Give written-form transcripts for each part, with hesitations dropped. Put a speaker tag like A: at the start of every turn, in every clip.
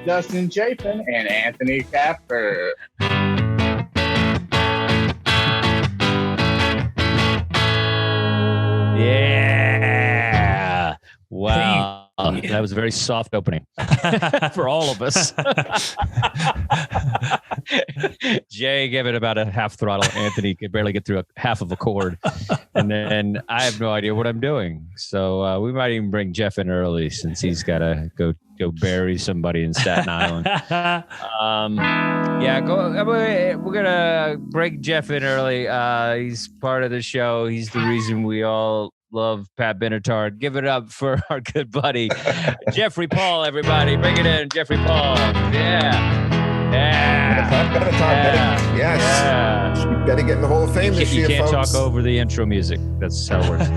A: Dustin, Chafin, and Anthony Kapfer.
B: Yeah. Wow. That was a very soft opening for all of us. Jay gave it about a half throttle. Anthony could barely get through half of a chord. And then I have no idea what I'm doing. So we might even bring Jeff in early since he's got to go bury somebody in Staten Island. We're going to bring Jeff in early. He's part of the show. He's the reason we all love Pat Benatar. Give it up for our good buddy, Jeffrey Paul, everybody. Bring it in, Jeffrey Paul. Yeah.
C: Yes. Yeah. You better get in the Hall of Fame this year,
B: folks. You can't
C: folks.
B: talk over the intro music. That's how it works.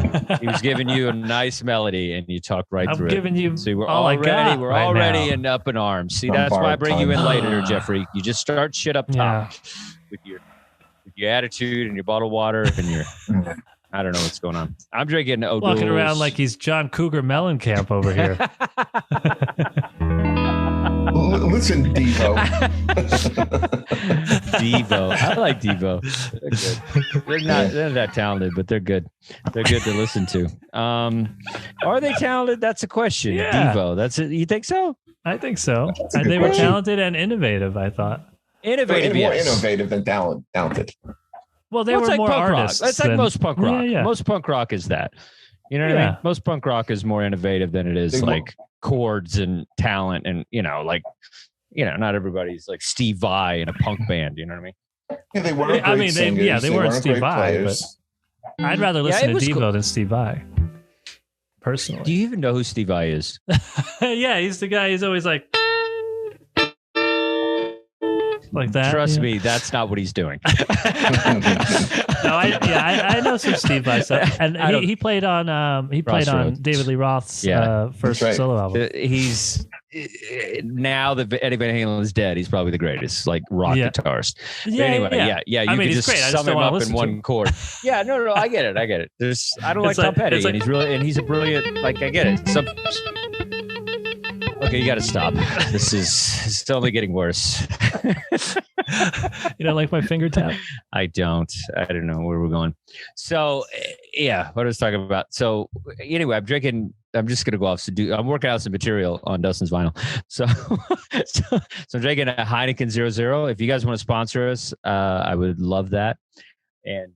B: He was giving you a nice melody, and you talked right through it.
D: I'm giving you
B: See, we're
D: all
B: already in up in arms. See, that's why I bring you in later, Jeffrey. You just start shit up top with your attitude and your bottled water and your... I don't know what's going on. I'm drinking O'Doul's.
D: Walking around like he's John Cougar Mellencamp over here.
C: Listen, Devo.
B: Devo. I like Devo. They're good. They're not that talented, but they're good. They're good to listen to. Are they talented? That's a question.
D: Yeah.
B: Devo. That's it. You think so?
D: I think so. And they were talented and innovative, I thought.
B: Innovative,
C: more innovative than talented.
D: Well, they were
B: like
D: more
B: punk
D: artists.
B: Rock. That's like most punk rock.
D: Yeah.
B: Most punk rock is that. You know what I mean? Most punk rock is more innovative than it is like chords and talent and, not everybody's like Steve Vai in a punk band. You know what I mean?
C: Yeah, they weren't great singers.
D: They weren't Steve Vai, but I'd rather listen to Devo than Steve Vai. Personally.
B: Do you even know who Steve Vai is?
D: Yeah, he's the guy. He's always like that.
B: Trust me, that's not what he's doing.
D: I know some Steve Vai stuff, and he played on David Lee Roth's first solo album.
B: He's now that Eddie Van Halen is dead, he's probably the greatest like rock guitarist. But anyway, you can just sum him up in one chord. Yeah, no, I get it. I don't like Tom Petty, and he's a brilliant. Like I get it. Okay, you got to stop. This only getting worse.
D: You don't like my finger tap?
B: I don't know where we're going. So, what I was talking about. So, anyway, I'm just going to go off. I'm working out some material on Dustin's vinyl. So I'm drinking a Heineken 00. If you guys want to sponsor us, I would love that. And,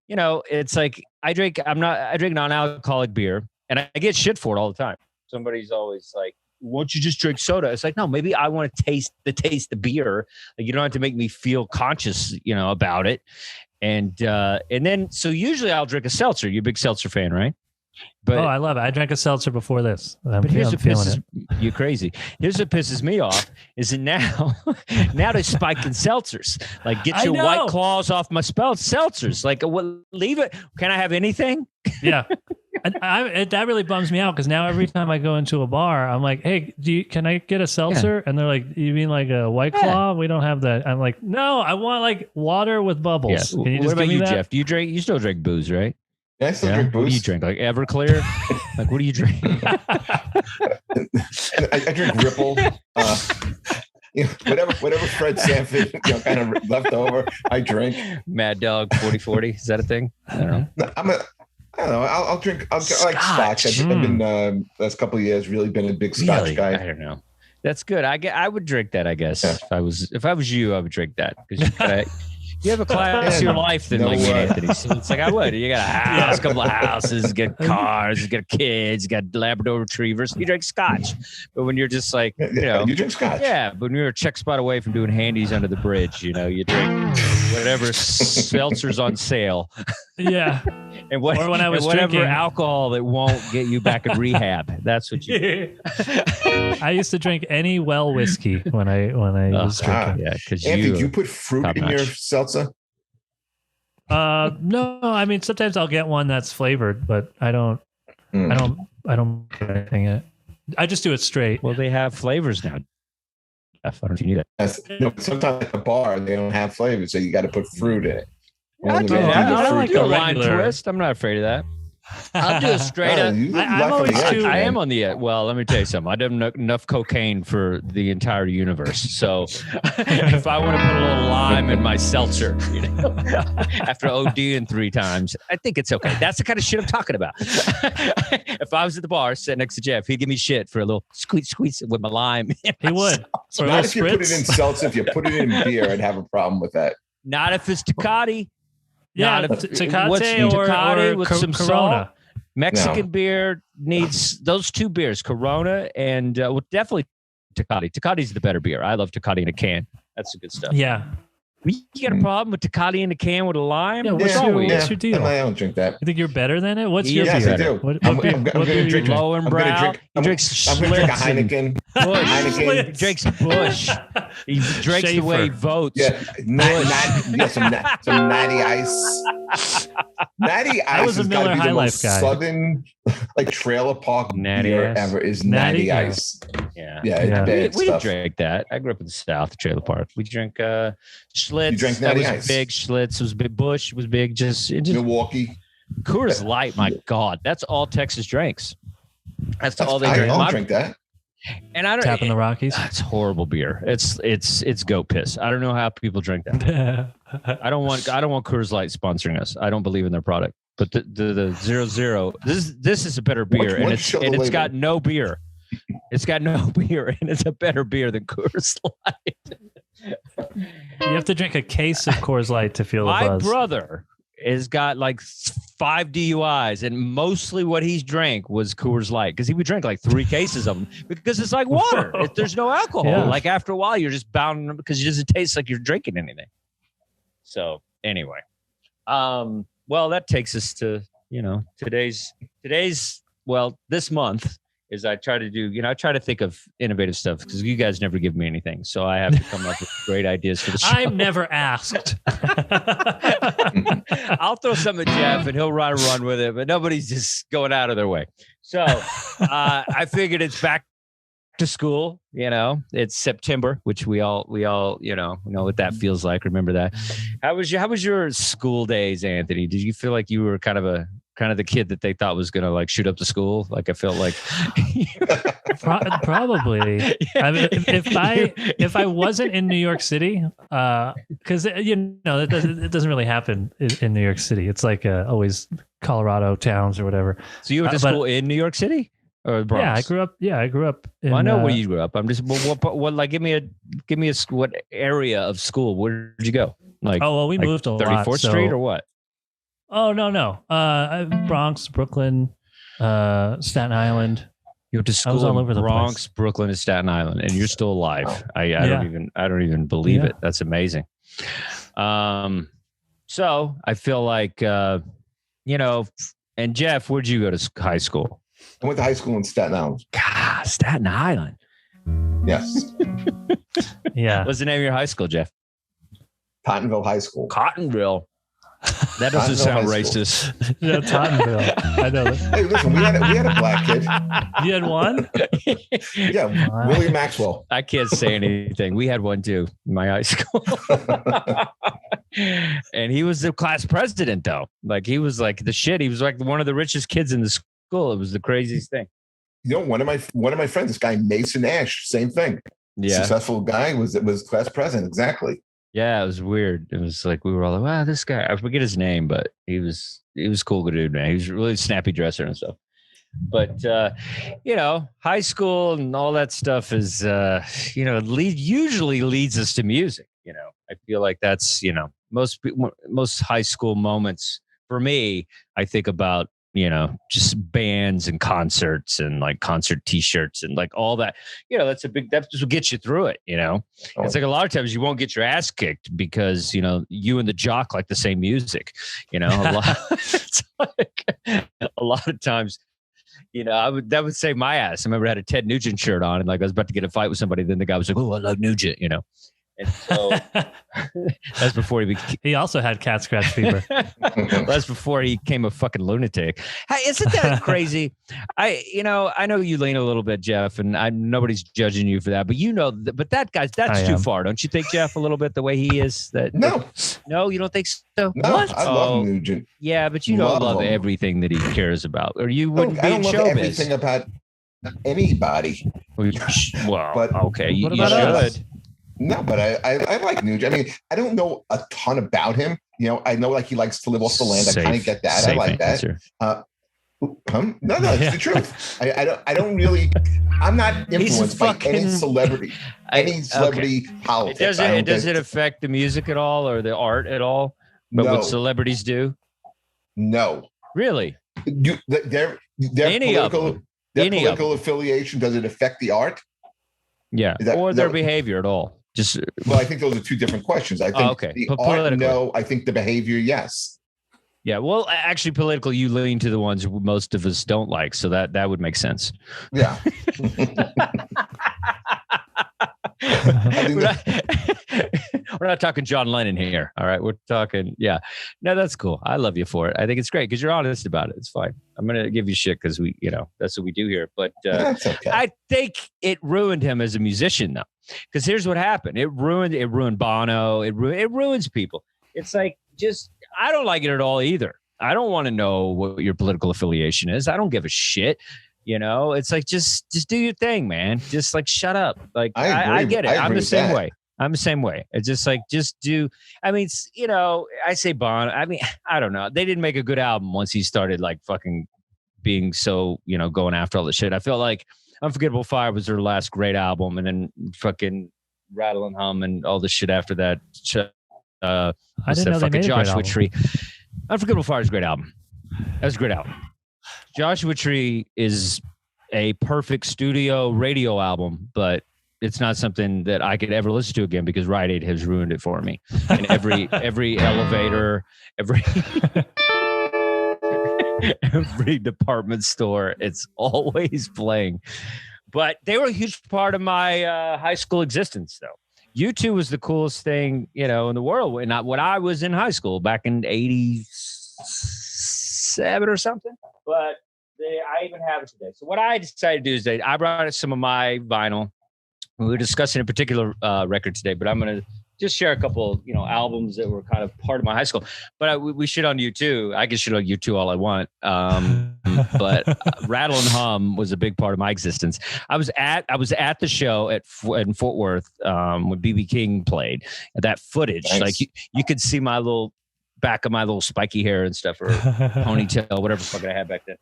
B: it's like I drink non-alcoholic beer, and I get shit for it all the time. Somebody's always like, won't you just drink soda? It's like, no, maybe I want to taste the beer. Like, you don't have to make me feel conscious, about it. And then, so usually I'll drink a seltzer. You're a big seltzer fan, right? But
D: I love it. I drank a seltzer before this.
B: Here's what pisses you crazy. Here's what pisses me off is that now they're spiking seltzers. Like, get your White Claws off my seltzers. Like, leave it. Can I have anything?
D: Yeah. That really bums me out because now every time I go into a bar, I'm like, hey, can I get a seltzer? And they're like, you mean like a White Claw? We don't have that. I'm like, no, I want like water with bubbles.
B: Yeah.
D: Can you just
B: what about you,
D: that?
B: Jeff? Do you still drink booze, right?
C: Yeah, I still drink booze.
B: What do you drink? Like Everclear? Like, what do you drink?
C: I drink Ripple. Whatever Fred Sanford kind of left over, I drink.
B: Mad Dog 4040. Is that a thing? I don't know.
C: No, I don't know. I'll drink. I like Scotch. I've been last couple of years really been a big Scotch guy.
B: I don't know. That's good. I would drink that. I guess if I was you, I would drink that because you have a classier life than me, Anthony. So it's like I would. You got a house, a couple of houses, you got cars, you got kids, you got Labrador retrievers. You drink Scotch, but when you're just like
C: you drink Scotch.
B: Yeah, but when you're a check spot away from doing handies under the bridge, you drink whatever seltzer's on sale.
D: Yeah.
B: And whatever
D: drinking
B: alcohol that won't get you back in rehab. That's what you do.
D: I used to drink any well whiskey when I was drinking.
B: Yeah, because
C: Anthony, do you put fruit in your seltzer?
D: No, I mean sometimes I'll get one that's flavored, but I don't put anything in it. I just do it straight.
B: Well, they have flavors now. I don't know if you knew that.
C: Sometimes at the bar they don't have flavors, so you got to put fruit in it.
B: I like a lime twist. I'm not afraid of that. I'll do a straight up.
D: I'm always too.
B: I am on the edge. Well, let me tell you something. I don't have enough cocaine for the entire universe. So if I want to put a little lime in my seltzer, after ODing 3 times, I think it's okay. That's the kind of shit I'm talking about. If I was at the bar sitting next to Jeff, he'd give me shit for a little squeeze with my lime.
D: He would.
C: Not if you put it in seltzer. If you put it in beer, I'd have a problem with that.
B: Not if it's Tecate.
D: Yeah, Tecate or
B: with some
D: Corona.
B: Salt. Mexican beer needs those 2 beers, Corona and definitely Tecate. Tecate's the better beer. I love Tecate in a can. That's the good stuff.
D: Yeah.
B: You got a problem with Tecate in a can with a lime?
D: Yeah, what's your deal?
C: I don't drink that.
D: You think you're better than it? What's your
C: yes,
D: beer?
C: I do.
D: What
C: I'm
D: beer?
C: going to drink
B: low and brow.
C: I'm going to drink a Heineken.
B: He drinks Bush. He drinks the way he votes.
C: Yeah, some Natty Ice. Natty Ice
D: was a
C: has got to
D: Miller
C: be
D: High
C: the
D: Life
C: most
D: guy.
C: southern, like trailer park
B: Natty
C: beer
B: Ice.
C: ever is
D: Natty
C: Ice.
B: Yeah.
C: It's
B: We didn't
C: stuff.
B: drink that. I grew up in the South, trailer park. We drank Schlitz.
C: You drank
B: that
C: Natty
B: was
C: Ice.
B: big. Schlitz was big. Bush was big. Just
C: Milwaukee.
B: Coors Light. My God, that's all Texas drinks. That's all they
C: I
B: drink.
C: don't drink that.
B: And I don't.
D: Tapping the Rockies.
B: It's horrible beer. It's goat piss. I don't know how people drink that. I don't want Coors Light sponsoring us. I don't believe in their product. But the 0.0, this is a better beer, and it's got no beer. It's got no beer, and it's a better beer than Coors Light.
D: You have to drink a case of Coors Light to feel the buzz.
B: My brother has got like 5 DUIs, and mostly what he's drank was Coors Light because he would drink like 3 cases of them because it's like water. There's no alcohol.
D: Yeah.
B: Like after a while, you're just bound because it doesn't taste like you're drinking anything. So anyway, well, that takes us to today's this month. Is I try to do, I try to think of innovative stuff because you guys never give me anything. So I have to come up with great ideas for the show.
D: I'm never asked.
B: I'll throw something at Jeff and he'll run with it, but nobody's just going out of their way. So I figured it's back to school. It's September, which we all know what that feels like. Remember that. How was your school days, Anthony? Did you feel like you were kind of the kid that they thought was going to like shoot up the school? Like I felt like
D: probably. I mean, if I wasn't in New York City, because it doesn't really happen in New York City. It's like always Colorado towns or whatever.
B: So you went to school in New York City or Bronx?
D: Yeah, I grew up. In,
B: I know where you grew up. I'm just what like give me a what area of school? Where did you go? Like
D: we moved a lot.
B: 34th Street or what?
D: Oh, no. Bronx, Brooklyn, Staten Island.
B: You went to school
D: all over
B: in
D: the
B: Bronx,
D: place.
B: Brooklyn, and Staten Island, and you're still alive.
C: Wow.
B: I don't even believe it. That's amazing. So I feel like, and Jeff, where'd you go to high school?
C: I went to high school in Staten Island.
B: God, Staten Island.
C: Yes.
D: Yeah.
B: What's the name of your high school, Jeff?
C: Tottenville High School.
B: Cottonville. That doesn't sound racist.
D: Yeah, Tottenville. I know that.
C: Hey, listen, we had a black kid.
D: You had one?
C: Yeah,
D: Wow.
C: Willie Maxwell.
B: I can't say anything. We had one too in my high school. And he was the class president though. Like he was like the shit. He was like one of the richest kids in the school. It was the craziest thing.
C: One of my friends, this guy Mason Ash, same thing.
B: Yeah.
C: Successful guy was class president. Exactly.
B: Yeah, it was weird. It was like we were all like, wow, this guy, I forget his name, but he was cool dude, man. He was a really snappy dresser and stuff. But high school and all that stuff is usually leads us to music. I feel like that's, most high school moments for me, I think about, just bands and concerts and like concert t-shirts and like all that, that's just what gets you through it. It's like a lot of times you won't get your ass kicked because, you and the jock like the same music, it's like a lot of times, that would save my ass. I remember I had a Ted Nugent shirt on and like I was about to get a fight with somebody. Then the guy was like, oh, I love Nugent, And so that's before
D: he also had cat scratch fever.
B: That's before he became a fucking lunatic. Hey, isn't that crazy? I know you lean a little bit, Jeff, and nobody's judging you for that, but but that guy's, that's too far. Don't you think, Jeff, a little bit the way he is?
C: No,
B: No, you don't think so?
C: No,
B: What?
C: I love Nugent.
B: Yeah, but you don't love
C: him.
B: everything that he cares about, or you wouldn't be
C: I
B: in
C: don't love
B: showbiz.
C: everything about anybody.
B: Well,
C: But
B: okay, you
D: about us?
B: should.
C: No, but I like Nugent. I mean, I don't know a ton about him. You know, I know like he likes to live off the land. I kind of get that. I like
B: answer.
C: that. No, it's the truth. I don't really. I'm not influenced by any celebrity. Politics.
B: Does it affect the music at all or the art at all? But what celebrities do?
C: No.
B: Really?
C: Their political affiliation, does it affect the art?
B: Yeah. Or their behavior at all?
C: Well, I think those are two different questions. I think the art, no. I think the behavior, yes.
B: Yeah. Well, actually, political, you lean to the ones most of us don't like. So that would make sense.
C: Yeah.
B: We're not talking John Lennon here. All right. We're talking. Yeah. No, that's cool. I love you for it. I think it's great because you're honest about it. It's fine. I'm going to give you shit because that's what we do here. But
C: that's okay.
B: I think it ruined him as a musician, though, because here's what happened. It ruined Bono. It ruins people. It's like, I don't like it at all either. I don't want to know what your political affiliation is. I don't give a shit. It's like, just do your thing, man. Just like, shut up. Like, I get it. I'm the same way. It's just like, just do. I mean, I say Bono. I mean, I don't know. They didn't make a good album once he started like fucking being so, going after all the shit. I felt like Unforgettable Fire was their last great album. And then fucking Rattle and Hum and all the shit after that.
D: I didn't know they made
B: Joshua Tree. Unforgettable Fire is a great album. That was a great album. Joshua Tree is a perfect studio radio album, but it's not something that I could ever listen to again because Rite Aid has ruined it for me. And every elevator, every department store, it's always playing. But they were a huge part of my high school existence, though. U2 was the coolest thing, in the world. When I was in high school back in '87 or something. But I even have it today. So what I decided to do is I brought some of my vinyl. We were discussing a particular record today, but I'm going to just share a couple, albums that were kind of part of my high school. But we shit on U2. I can shit on U2 all I want. But Rattle and Hum was a big part of my existence. I was at the show in Fort Worth when B.B. King played. That footage, nice. Like you could see my little back of my little spiky hair and stuff, or ponytail, whatever fucking I had back then.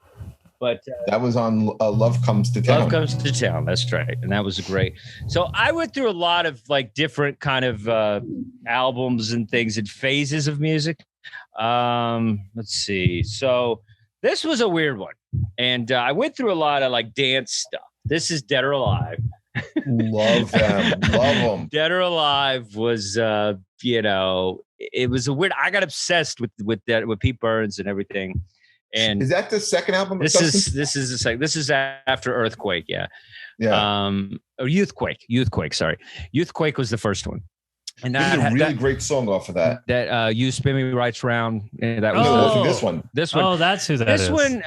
B: But
C: that was on Love Comes to Town.
B: Love Comes to Town. That's right. And that was great. So I went through a lot of like different kind of albums and things and phases of music. Let's see. So this was a weird one. And I went through a lot of like dance stuff. This is Dead or Alive.
C: Love them. Love them.
B: Dead or Alive was, it was a weird, I got obsessed with Pete Burns and everything. And
C: is that the second album?
B: This is the second. This is after Earthquake, yeah. Or Youthquake. Sorry, Youthquake was the first one, and
C: that is a really great song off of that.
B: That You Spin Me Right Round. That
C: was
B: this one.
D: Oh, that's who that is.
B: This one,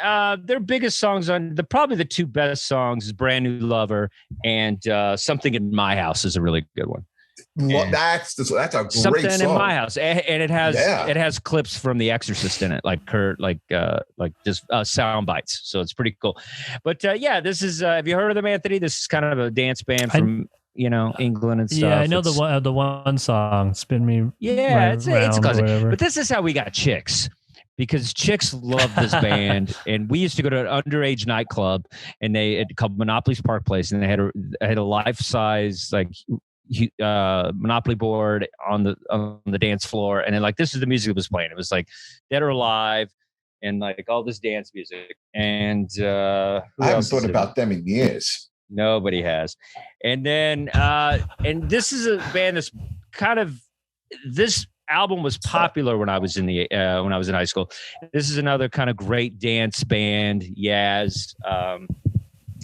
B: their biggest songs probably the two best songs is "Brand New Lover" and "Something in My House" is a really good one.
C: That's a great
B: Something
C: song.
B: In My House, and it has clips from The Exorcist in it, like just sound bites. So it's pretty cool. But this is. Have you heard of them, Anthony? This is kind of a dance band from England and stuff.
D: Yeah, I know the one song, "Spin Me."
B: Yeah, it's a classic.
D: Whatever.
B: But this is how we got chicks. Because chicks love this band, and we used to go to an underage nightclub, and it called Monopoly's Park Place, and they had a life size Monopoly board on the dance floor, and then like this is the music that was playing. It was like Dead or Alive and like all this dance music. And I
C: haven't thought about them in years.
B: Nobody has. And then and this is a band that's kind of, this album was popular when I was in high school. This is another kind of great dance band, Yaz.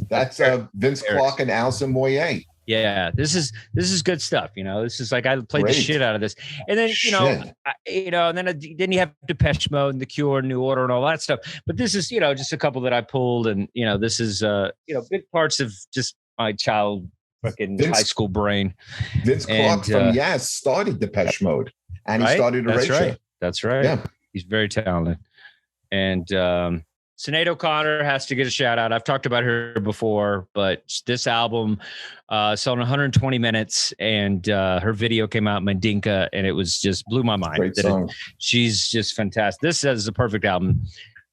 C: That's Vince Clarke and Alison Moyet.
B: Yeah, this is good stuff. This is like I played the shit out of this, and then and then you have Depeche Mode and The Cure, New Order, and all that stuff. But this is just a couple that I pulled, and this is big parts of just my child fucking high school brain.
C: Vince Clarke from Yes started Depeche Mode. and he started a radio show.
B: That's right. Yeah. He's very talented. And Sinead O'Connor has to get a shout out. I've talked about her before, but this album sold 120 minutes, and her video came out, Mandinka, and it was just blew my mind.
C: Great song.
B: She's just fantastic. This is the perfect album.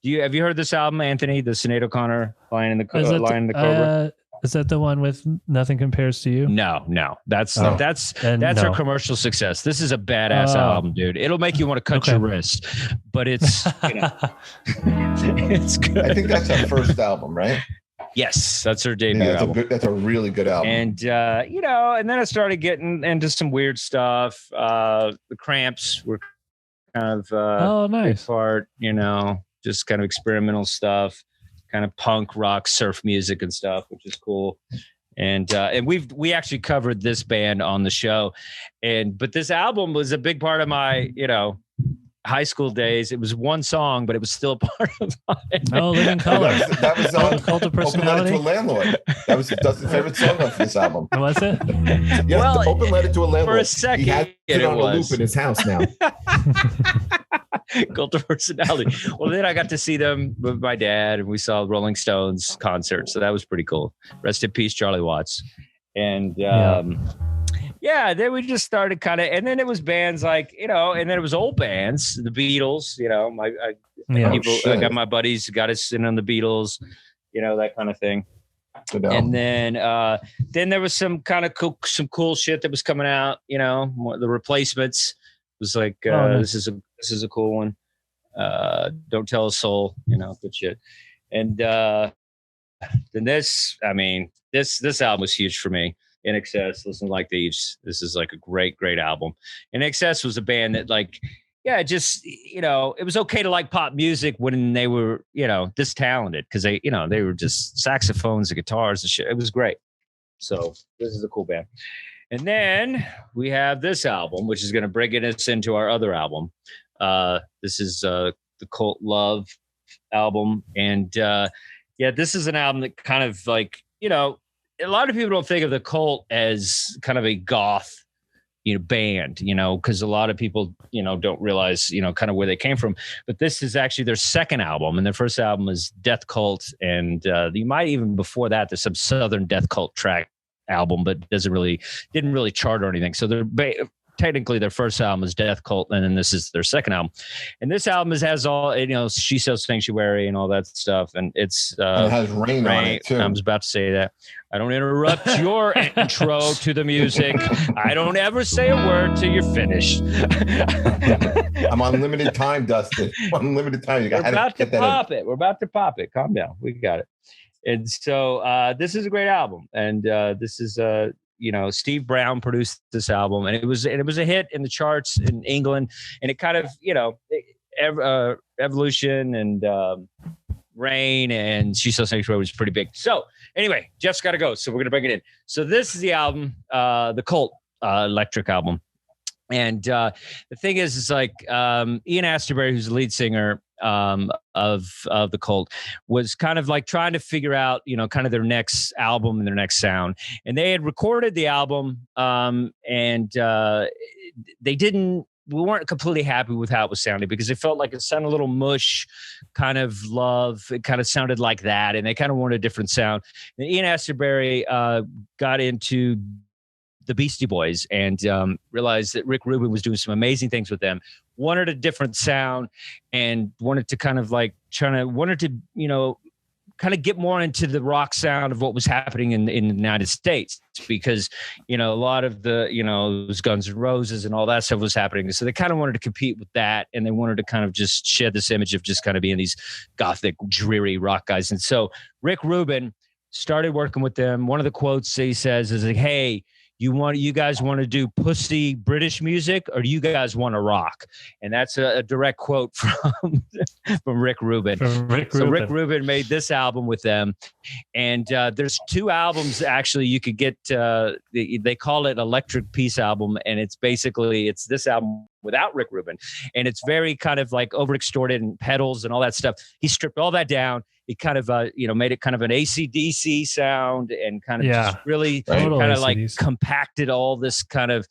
B: Have you heard this album, Anthony? The Sinead O'Connor Lion in the Cobra?
D: Is that the one with Nothing Compares to You?
B: No. That's her commercial success. This is a badass album, dude. It'll make you want to cut your wrist, but it's it's good.
C: I think that's her first album, right?
B: Yes, that's her debut album.
C: That's a really good album.
B: And and then I started getting into some weird stuff. The Cramps were kind of
D: nice
B: part, just kind of experimental stuff. Kind of punk rock surf music and stuff, which is cool. And we actually covered this band on the show. But this album was a big part of my, high school days. It was one song, but it was still part of my
D: Living Color.
C: That was on
D: Cult of Personality.
C: Open Letter to a Landlord. That was Dustin's favorite song off this album.
D: Was it?
C: Yes, the Open Letter to a Landlord.
B: For a second,
C: he had it on a loop in his house now.
B: Cult of Personality. Well, then I got to see them with my dad, and we saw Rolling Stones concert. So that was pretty cool. Rest in peace, Charlie Watts. And then we just started kind of, and then it was bands like, and then it was old bands, the Beatles, I got my buddies got us in on the Beatles, that kind of thing. And then there was some kind of cool shit that was coming out, the Replacements was like, this is a cool one. Don't Tell a Soul, good shit. And then this album was huge for me. In Excess, Listen Like Thieves. This is like a great album. In Excess was a band that it was okay to like pop music when they were, this talented, because they were just saxophones and guitars and shit. It was great. So this is a cool band. And then we have this album, which is going to bring us into our other album. This is the Cult Love album. And this is an album that kind of like, a lot of people don't think of the Cult as kind of a goth, band, because a lot of people, don't realize, kind of where they came from. But this is actually their second album, and their first album is Death Cult, and you might even before that there's some Southern Death Cult track album, but didn't really chart or anything. So they're technically their first album is Death Cult, and then this is their second album. And this album has all, She Sells Sanctuary and all that stuff, and it's
C: it has Rain on it too.
B: I was about to say that. I don't interrupt your intro to the music. I don't ever say a word till you're finished.
C: I'm on limited time, Dustin. I'm on limited time.
B: We're about to pop it. Calm down. We got it. And so this is a great album, and this is Steve Brown produced this album, and it was a hit in the charts in England, and it kind of Evolution and Rain and She Sells Sanctuary was pretty big. So anyway, Jeff's got to go, so we're gonna bring it in. So this is the album, the Cult Electric album, and the thing is like Ian Astbury, who's the lead singer of the Cult, was kind of like trying to figure out, kind of their next album and their next sound. And they had recorded the album, and we weren't completely happy with how it was sounding, because it felt like it sounded a little mush, kind of Love. It kind of sounded like that, and they kind of wanted a different sound. And Ian Astbury got into the Beastie Boys and realized that Rick Rubin was doing some amazing things with them, wanted a different sound, and wanted to kind of like kind of get more into the rock sound of what was happening in the United States, because, a lot of the, those Guns N' Roses and all that stuff was happening. So they kind of wanted to compete with that, and they wanted to kind of just shed this image of just kind of being these gothic, dreary rock guys. And so Rick Rubin started working with them. One of the quotes he says is like, "Hey, you guys want to do pussy British music, or do you guys want to rock?" And that's a direct quote from Rick Rubin. So Rick Rubin made this album with them, and there's two albums actually you could get. They call it Electric Peace album, and it's this album without Rick Rubin, and it's very kind of like over extorted and pedals and all that stuff. He stripped all that down. He kind of made it kind of an AC/DC sound, and kind of just really kind of like compacted all this kind of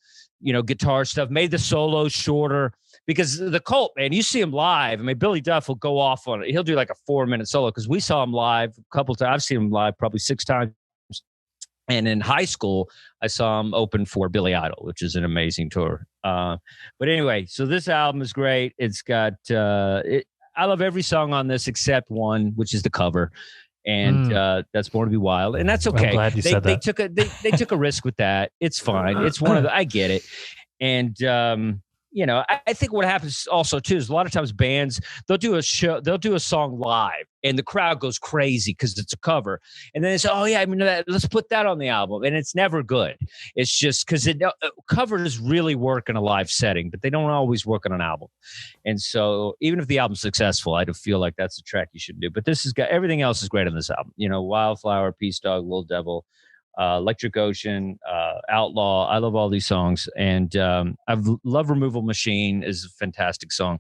B: guitar stuff, made the solos shorter. Because the Cult, man, you see him live. I mean, Billy Duff will go off on it. He'll do like a 4-minute solo because we saw him live a couple times. I've seen him live probably 6 times. And in high school, I saw him open for Billy Idol, which is an amazing tour. But anyway, so this album is great. It's got, I love every song on this except one, which is the cover. And that's Born to Be Wild. And that's okay.
D: I'm glad you said that.
B: They took a risk with that. It's fine. It's one of the, I get it. And, I think what happens also too is a lot of times bands, they'll do a song live and the crowd goes crazy because it's a cover. And then they say, oh yeah, let's put that on the album. And it's never good. It's just because covers really work in a live setting, but they don't always work on an album. And so even if the album's successful, I do feel like that's a track you should do. But this has got, everything else is great on this album. Wildflower, Peace Dog, Little Devil, Electric Ocean, Outlaw. I love all these songs. And I've Love Removal Machine is a fantastic song.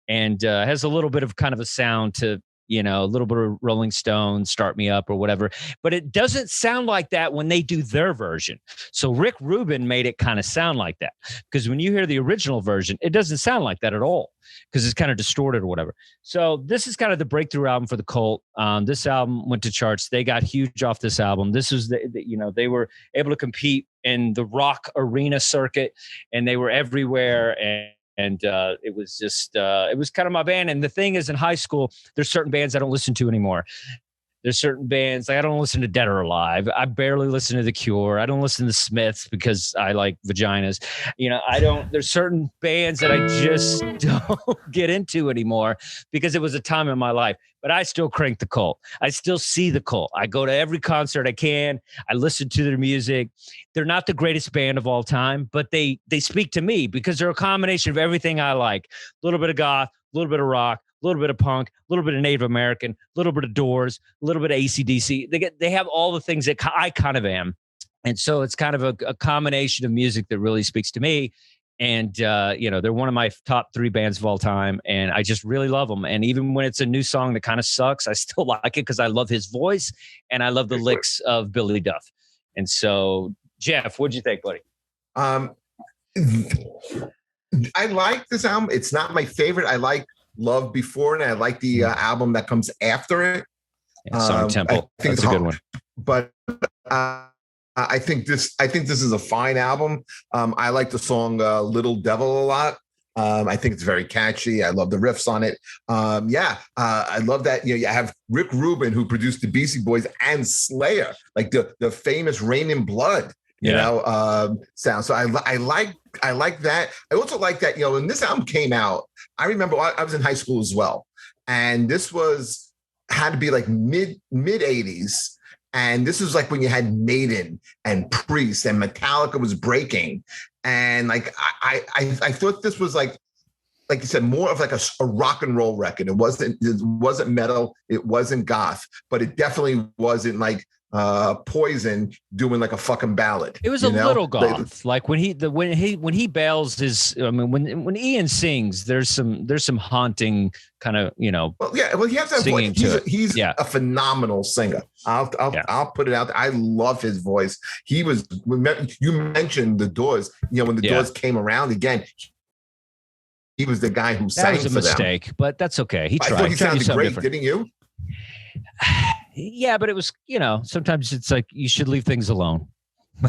B: And has a little bit of kind of a sound to, a little bit of Rolling Stones, Start Me Up or whatever. But it doesn't sound like that when they do their version. So Rick Rubin made it kind of sound like that. Because when you hear the original version, it doesn't sound like that at all. Because it's kind of distorted or whatever. So this is kind of the breakthrough album for the Cult. This album went to charts. They got huge off this album. This was they were able to compete in the rock arena circuit, and they were everywhere. And it was just it was kind of my band. And the thing is, in high school, there's certain bands I don't listen to anymore. There's certain bands, like I don't listen to Dead or Alive. I barely listen to The Cure. I don't listen to Smiths because I like vaginas. There's certain bands that I just don't get into anymore because it was a time in my life. But I still crank the Cult. I still see the Cult. I go to every concert I can. I listen to their music. They're not the greatest band of all time, but they speak to me because they're a combination of everything I like. A little bit of goth, a little bit of rock, a little bit of punk, a little bit of Native American, a little bit of Doors, a little bit of AC/DC. They have all the things that I kind of am. And so it's kind of a combination of music that really speaks to me. And, they're one of my top 3 bands of all time. And I just really love them. And even when it's a new song that kind of sucks, I still like it because I love his voice and I love the licks of Billy Duff. And so, Jeff, what'd you think, buddy?
C: I like this album. It's not my favorite. I like Love Before, and I like the album that comes after it.
B: Sonic Temple. I think that's a good one.
C: But I think this is a fine album. I like the song Little Devil a lot. I think it's very catchy. I love the riffs on it. I love that. You have Rick Rubin, who produced the Beastie Boys and Slayer, like the famous Rain in Blood, sound. So I like that. I also like that, when this album came out, I remember I was in high school as well. And this had to be like mid 80s. And this was like when you had Maiden and Priest and Metallica was breaking. And like, I thought this was like you said, more of like a rock and roll record. It wasn't metal. It wasn't goth, but it definitely wasn't like Poison doing like a fucking ballad.
B: It was a little goth. Like when he bails his, when Ian sings, there's some haunting kind of,
C: Well, he has that voice. He's a phenomenal singer. I'll put it out there. I love his voice. You mentioned the Doors, when the Doors came around again, he was the guy who sang for them. That was a mistake,
B: but that's okay. He tried.
C: I thought he sounded great, didn't you?
B: Yeah, but it was, sometimes it's like you should leave things alone.
C: I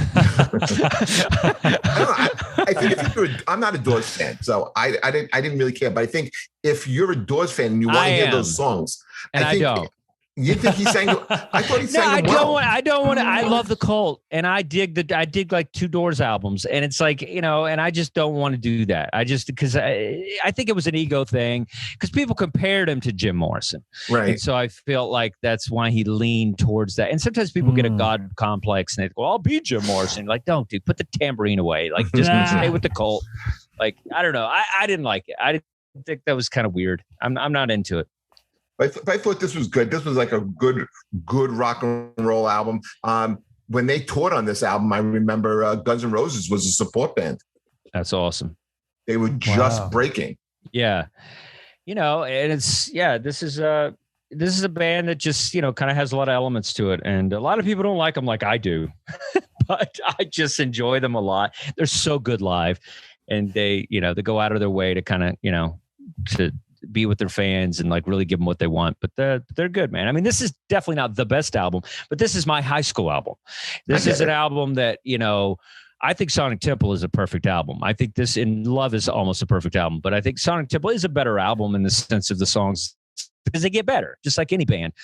C: think I'm not a Doors fan, so I didn't really care. But I think if you're a Doors fan and you want to hear those songs,
B: and I don't.
C: You think he sang? I thought he sang. No,
B: I don't want to. I love the Cult, and I dig like 2 Doors albums, and it's like and I just don't want to do that. Because I think it was an ego thing because people compared him to Jim Morrison,
C: right?
B: And so I felt like that's why he leaned towards that. And sometimes people get a God complex and they go, "I'll be Jim Morrison." Like, don't, dude, put the tambourine away. Like, just stay with the Cult. Like, I don't know. I didn't like it. I think that was kind of weird. I'm not into it.
C: But I thought this was good. This was like a good rock and roll album. When they toured on this album, I remember Guns N' Roses was a support band.
B: That's awesome.
C: They were just breaking.
B: Yeah. And it's, this is a band that just, kind of has a lot of elements to it. And a lot of people don't like them like I do. but I just enjoy them a lot. They're so good live, and they go out of their way to kind of, to be with their fans and like really give them what they want. But they're good, man. I mean, this is definitely not the best album, but this is my high school album. This is an album that, I think Sonic Temple is a perfect album. I think this In Love is almost a perfect album, but I think Sonic Temple is a better album in the sense of the songs, because they get better, just like any band.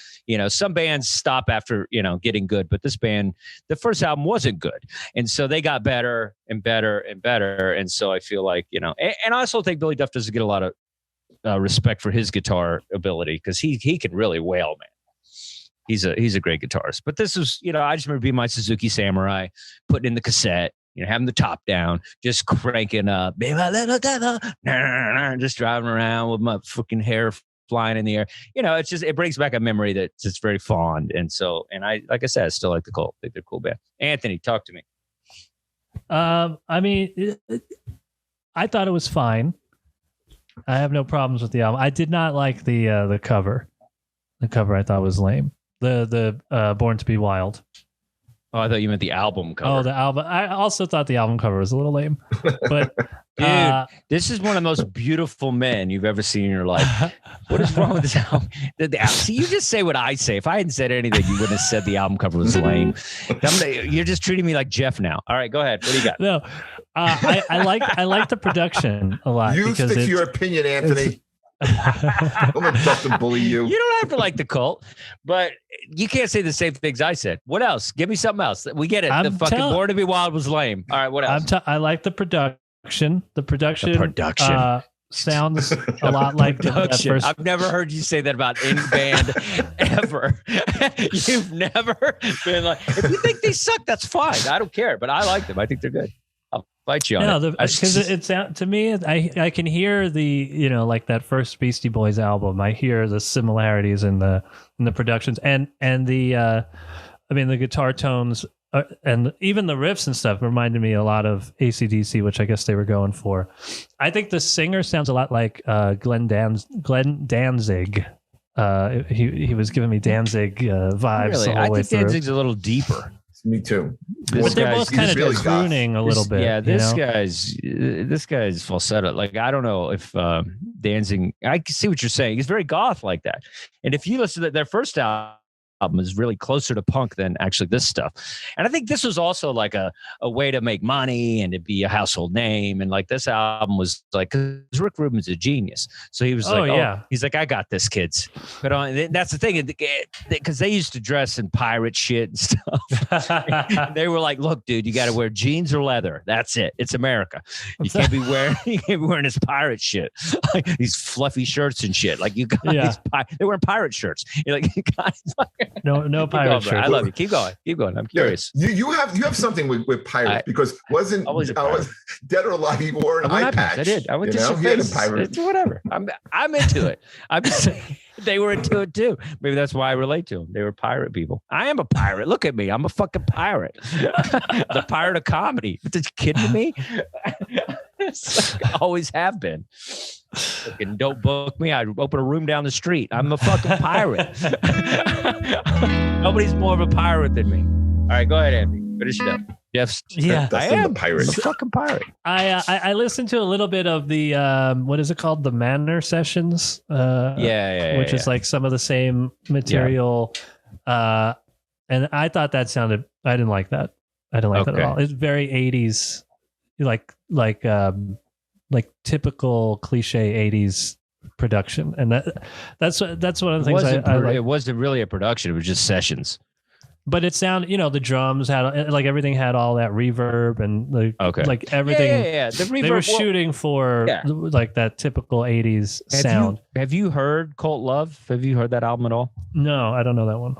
B: Some bands stop after, getting good, but this band, the first album wasn't good. And so they got better and better and better. And so I feel like, and I also think Billy Duff doesn't get a lot of respect for his guitar ability, because he can really wail, man. He's a great guitarist. But this is, I just remember being my Suzuki Samurai, putting in the cassette, having the top down, just cranking up, baby, little devil, just driving around with my fucking hair flying in the air. It brings back a memory that's just very fond. And so, I, like I said, I still like the Cult. I think they're a cool band. Anthony, talk to me.
D: I mean, I thought it was fine. I have no problems with the album. I did not like the cover. The cover I thought was lame. The Born to Be Wild.
B: Oh, I thought you meant the album cover.
D: Oh, the album. I also thought the album cover was a little lame. But
B: dude, this is one of the most beautiful men you've ever seen in your life. What is wrong with this album? See, you just say what I say. If I hadn't said anything, you wouldn't have said the album cover was lame. You're just treating me like Jeff now. All right, go ahead. What do you got?
D: No, I like the production a lot.
C: You stick to your opinion, Anthony. I'm gonna Dustin bully you.
B: You don't have to like the Cult, but you can't say the same things I said. What else? Give me something else. We get it. The fucking Born to Be Wild was lame. All right, what else?
D: I like the production. The production sounds a lot like that first.
B: I've never heard you say that about any band ever. You've never been like, if you think they suck, that's fine. I don't care, but I like them. I think they're good. I'll fight you on it.
D: Because it's to me, I can hear the, like that first Beastie Boys album. I hear the similarities in the productions and the the guitar tones and even the riffs and stuff reminded me a lot of AC/DC, which I guess they were going for. I think the singer sounds a lot like Glenn Danzig. He was giving me Danzig vibes.
B: Really? I think Danzig's a little deeper.
C: Me too.
D: But they're both kind of really crooning a little bit.
B: Yeah, this guy's falsetto. Like, I don't know if Danzig. I can see what you're saying. He's very goth like that. And if you listen to their first album is really closer to punk than actually this stuff. And I think this was also like a way to make money and to be a household name. And like this album was like, because Rick Rubin's a genius. So he was he's like, I got this, kids. But that's the thing, because they used to dress in pirate shit and stuff. They were like, look, dude, you got to wear jeans or leather. That's it. It's America. You can't be wearing this pirate shit, like these fluffy shirts and shit. Like you got these they're wearing pirate shirts. You're like, you guys.
D: No pirate shirt.
B: I love you. Keep going. I'm curious.
C: You have something with pirates, because wasn't Dead or Alive he wore an eye patch.
B: I did. I went to some face. Whatever. I'm into it. I'm just saying they were into it too. Maybe that's why I relate to them. They were pirate people. I am a pirate. Look at me. I'm a fucking pirate. The pirate of comedy. Are you kidding me? I always have been. Fucking don't book me. I open a room down the street. I'm a fucking pirate. Nobody's more of a pirate than me. All right, go ahead, Andy. Finish it up. Jeff's.
C: Yeah, I am
B: the pirate. I'm a fucking pirate.
D: I listened to a little bit of the what is it called? The Manor Sessions. Which is like some of the same material. And I thought that sounded. I didn't like that. I didn't like that at all. It's very 80s, like typical cliche 80s production, and that's one of the things I like.
B: It wasn't really a production; it was just sessions.
D: But it sounded, the drums had like everything had all that reverb and like everything.
B: Yeah. The reverb,
D: they were shooting for like that typical 80s sound.
B: Have you heard Cult Love? Have you heard that album at all?
D: No, I don't know that one.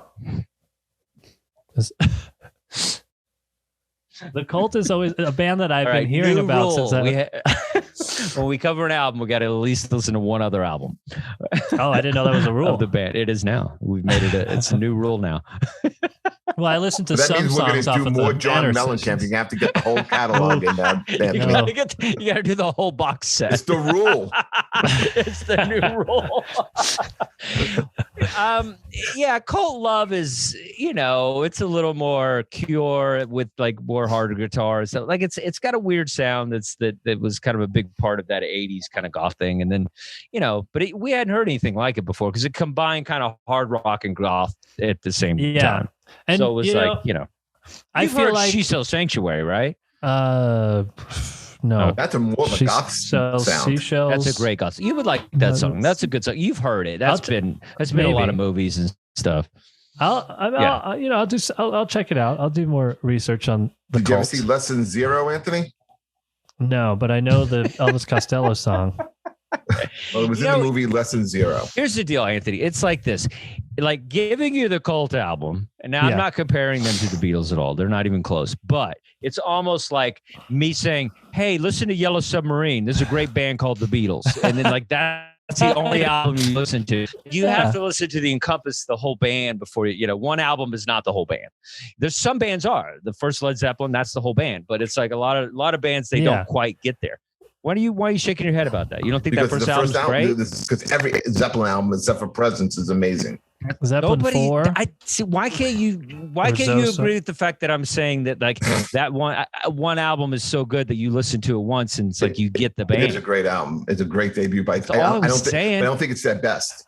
D: The Cult is always a band that I've been hearing about since
B: when we cover an album, we got to at least listen to one other album.
D: Oh, I didn't know that was a rule
B: of the band. It is now. We've made it. It's a new rule now.
D: Well, I listened to some songs off of the
C: more John Mellencamp. You have to get the whole catalog in there.
B: You got to do the whole box set.
C: It's the rule.
B: It's the new rule. Yeah, Cult Love is, it's a little more Cure with like more harder guitars. So like it's got a weird sound that was kind of a big part of that 80s kind of goth thing. And then, but we hadn't heard anything like it before because it combined kind of hard rock and goth at the same time.
D: And
B: so it was
D: I feel like
B: She Sells Sanctuary, right?
D: No,
C: that's more of a goth sound.
D: Seashells.
B: That's a great goth. You would like that song. That's a good song. You've heard it. That's been a lot of movies and stuff.
D: I'll check it out. I'll do more research on the
C: Did you ever see Lesson Zero, Anthony?
D: No, but I know the Elvis Costello song.
C: Well, it was in the movie Lesson Zero.
B: Here's the deal, Anthony. It's like this, like giving you the Cult album. And now I'm not comparing them to the Beatles at all. They're not even close. But it's almost like me saying, hey, listen to Yellow Submarine. There's a great band called the Beatles. And then like that's the only album you listen to. You have to listen to encompass the whole band before one album is not the whole band. There's some bands are. The first Led Zeppelin, that's the whole band. But it's like a lot of bands, they don't quite get there. Why are you shaking your head about that? You don't think that first album is great?
C: Because every Zeppelin album, except for Presence, is amazing.
D: Zeppelin 4.
B: Why can't you agree with the fact that I'm saying that like that one album is so good that you listen to it once and it's like you get the band?
C: It's a great album. It's a great debut by. I don't think it's their best.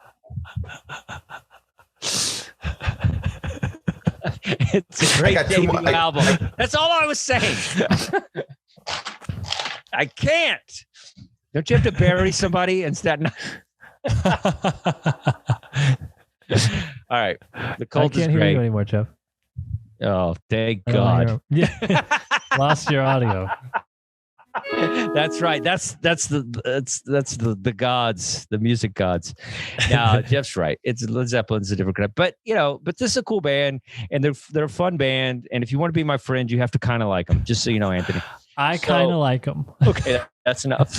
B: It's a great debut album. That's all I was saying. I can't. Don't you have to bury somebody in Staten All right. The Cult is great.
D: I can't hear you anymore, Jeff.
B: Oh, thank God.
D: Yeah. Lost your audio.
B: That's right. That's the gods, the music gods. No, Jeff's right. It's Led Zeppelin's a different kind. But this is a cool band and they're a fun band. And if you want to be my friend, you have to kind of like them. Just so you know, Anthony.
D: I kind of like them.
B: Okay, that's enough.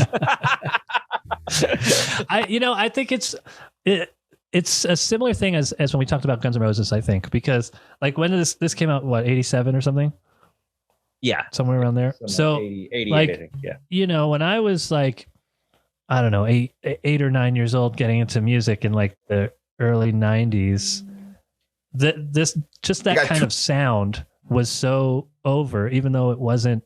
D: I think it's a similar thing as when we talked about Guns N' Roses, I think, because like when this came out, what, 87 or something?
B: Yeah.
D: Somewhere around there. So
B: 88,
D: like,
B: I think. Yeah.
D: When I was like, I don't know, 8 or 9 years old, getting into music in like the early 90s, that kind of sound was so over, even though it wasn't